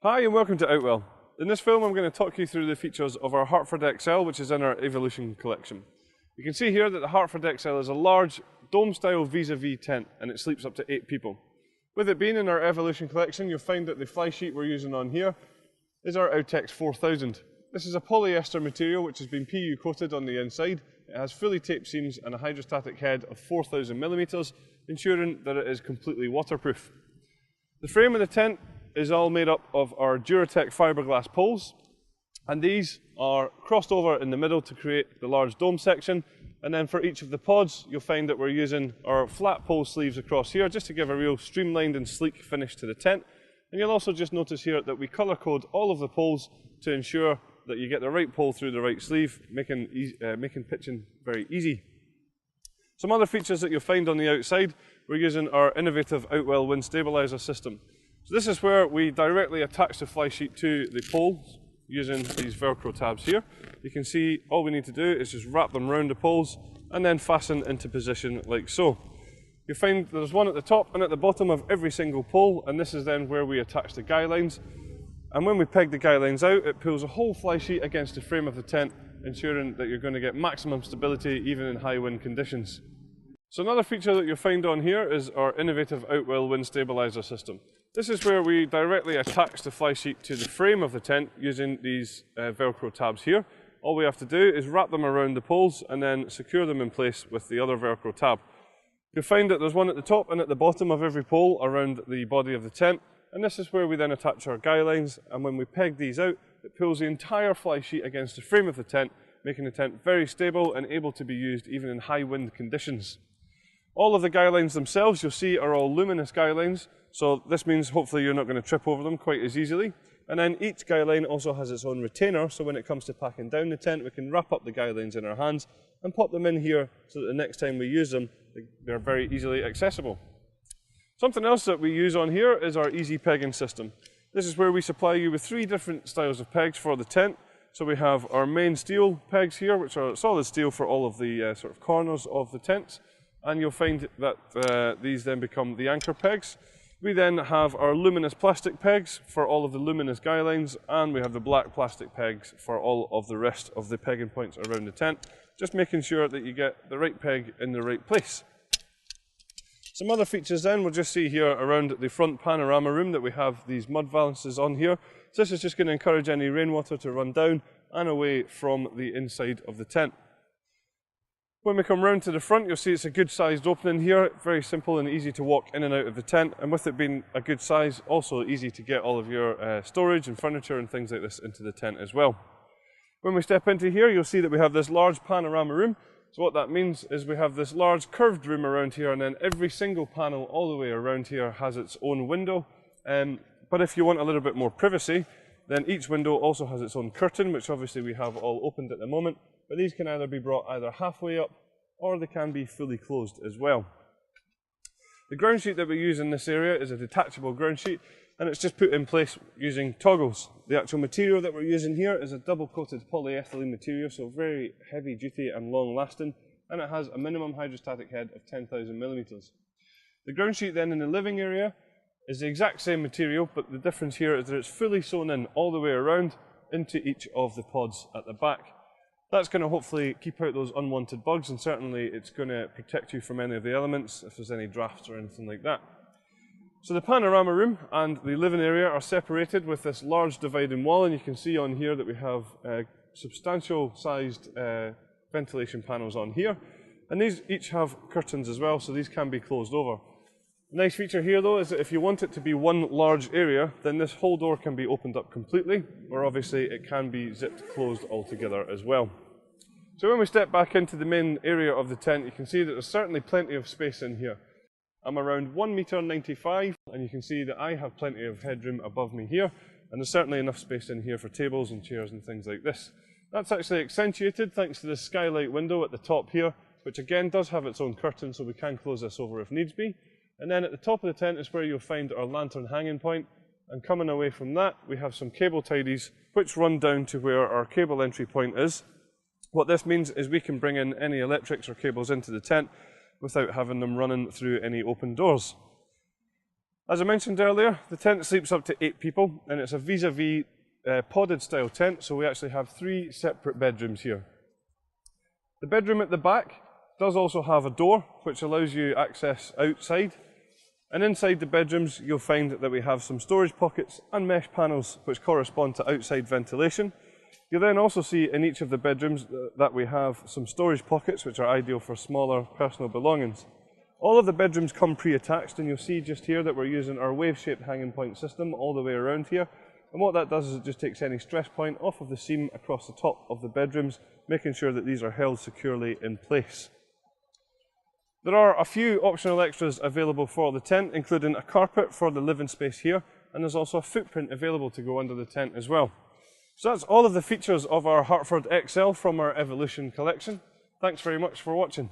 Hi and welcome to Outwell. In this film I'm going to talk you through the features of our Hartford XL, which is in our Evolution collection. You can see here that the Hartford XL is a large dome-style vis-a-vis tent and it sleeps up to 8 people. With it being in our Evolution collection, you'll find that the fly sheet we're using on here is our Outwell 4000. This is a polyester material which has been PU coated on the inside. It has fully taped seams and a hydrostatic head of 4000mm, ensuring that it is completely waterproof. The frame of the tent is all made up of our Duratec fiberglass poles, and these are crossed over in the middle to create the large dome section. And then for each of the pods, you'll find that we're using our flat pole sleeves across here just to give a real streamlined and sleek finish to the tent. And you'll also just notice here that we colour code all of the poles to ensure that you get the right pole through the right sleeve, making pitching very easy. Some other features that you'll find on the outside, we're using our innovative Outwell wind stabiliser system. So this is where we directly attach the fly sheet to the poles using these Velcro tabs here. You can see all we need to do is just wrap them around the poles and then fasten into position like so. You'll find there's one at the top and at the bottom of every single pole, and this is then where we attach the guy lines. And when we peg the guy lines out, it pulls a whole fly sheet against the frame of the tent, ensuring that you're going to get maximum stability even in high wind conditions. So another feature that you'll find on here is our innovative Outwell wind stabiliser system. This is where we directly attach the fly sheet to the frame of the tent using these Velcro tabs here. All we have to do is wrap them around the poles and then secure them in place with the other Velcro tab. You'll find that there's one at the top and at the bottom of every pole around the body of the tent, and this is where we then attach our guy lines, and when we peg these out, it pulls the entire fly sheet against the frame of the tent, making the tent very stable and able to be used even in high wind conditions. All of the guy lines themselves, you'll see, are all luminous guy lines, so this means hopefully you're not going to trip over them quite as easily. And then each guy line also has its own retainer, so when it comes to packing down the tent, we can wrap up the guy lines in our hands and pop them in here so that the next time we use them, they're very easily accessible. Something else that we use on here is our easy pegging system. This is where we supply you with 3 different styles of pegs for the tent. So we have our main steel pegs here, which are solid steel for all of the sort of corners of the tent. And you'll find that these then become the anchor pegs. We then have our luminous plastic pegs for all of the luminous guy lines, and we have the black plastic pegs for all of the rest of the pegging points around the tent, just making sure that you get the right peg in the right place. Some other features then, we'll just see here around the front panorama room that we have these mud valances on here. So this is just going to encourage any rainwater to run down and away from the inside of the tent. When we come round to the front, you'll see it's a good sized opening here, very simple and easy to walk in and out of the tent, and with it being a good size, also easy to get all of your storage and furniture and things like this into the tent as well. When we step into here, you'll see that we have this large panorama room. So what that means is we have this large curved room around here, and then every single panel all the way around here has its own window. But if you want a little bit more privacy, then each window also has its own curtain, which obviously we have all opened at the moment. But these can either be brought either halfway up or they can be fully closed as well. The ground sheet that we use in this area is a detachable ground sheet, and it's just put in place using toggles. The actual material that we're using here is a double coated polyethylene material, so very heavy duty and long lasting, and it has a minimum hydrostatic head of 10,000mm. The ground sheet then in the living area is the exact same material, but the difference here is that it's fully sewn in all the way around into each of the pods at the back. That's going to hopefully keep out those unwanted bugs, and certainly it's going to protect you from any of the elements if there's any drafts or anything like that. So the panorama room and the living area are separated with this large dividing wall, and you can see on here that we have substantial sized ventilation panels on here, and these each have curtains as well, so these can be closed over. A nice feature here though is that if you want it to be one large area, then this whole door can be opened up completely, or obviously it can be zipped closed altogether as well. So when we step back into the main area of the tent, you can see that there's certainly plenty of space in here. I'm around 1.95 m, and you can see that I have plenty of headroom above me here, and there's certainly enough space in here for tables and chairs and things like this. That's actually accentuated thanks to this skylight window at the top here, which again does have its own curtain, so we can close this over if needs be. And then at the top of the tent is where you'll find our lantern hanging point, and coming away from that we have some cable tidies which run down to where our cable entry point is. What this means is we can bring in any electrics or cables into the tent without having them running through any open doors. As I mentioned earlier, the tent sleeps up to 8 people, and it's a vis-a-vis podded style tent, so we actually have 3 separate bedrooms here. The bedroom at the back does also have a door, which allows you access outside. And inside the bedrooms, you'll find that we have some storage pockets and mesh panels, which correspond to outside ventilation. You'll then also see in each of the bedrooms that we have some storage pockets, which are ideal for smaller personal belongings. All of the bedrooms come pre-attached, and you'll see just here that we're using our wave-shaped hanging point system all the way around here. And what that does is it just takes any stress point off of the seam across the top of the bedrooms, making sure that these are held securely in place. There are a few optional extras available for the tent, including a carpet for the living space here, and there's also a footprint available to go under the tent as well. So that's all of the features of our Hartford XL from our Evolution collection. Thanks very much for watching.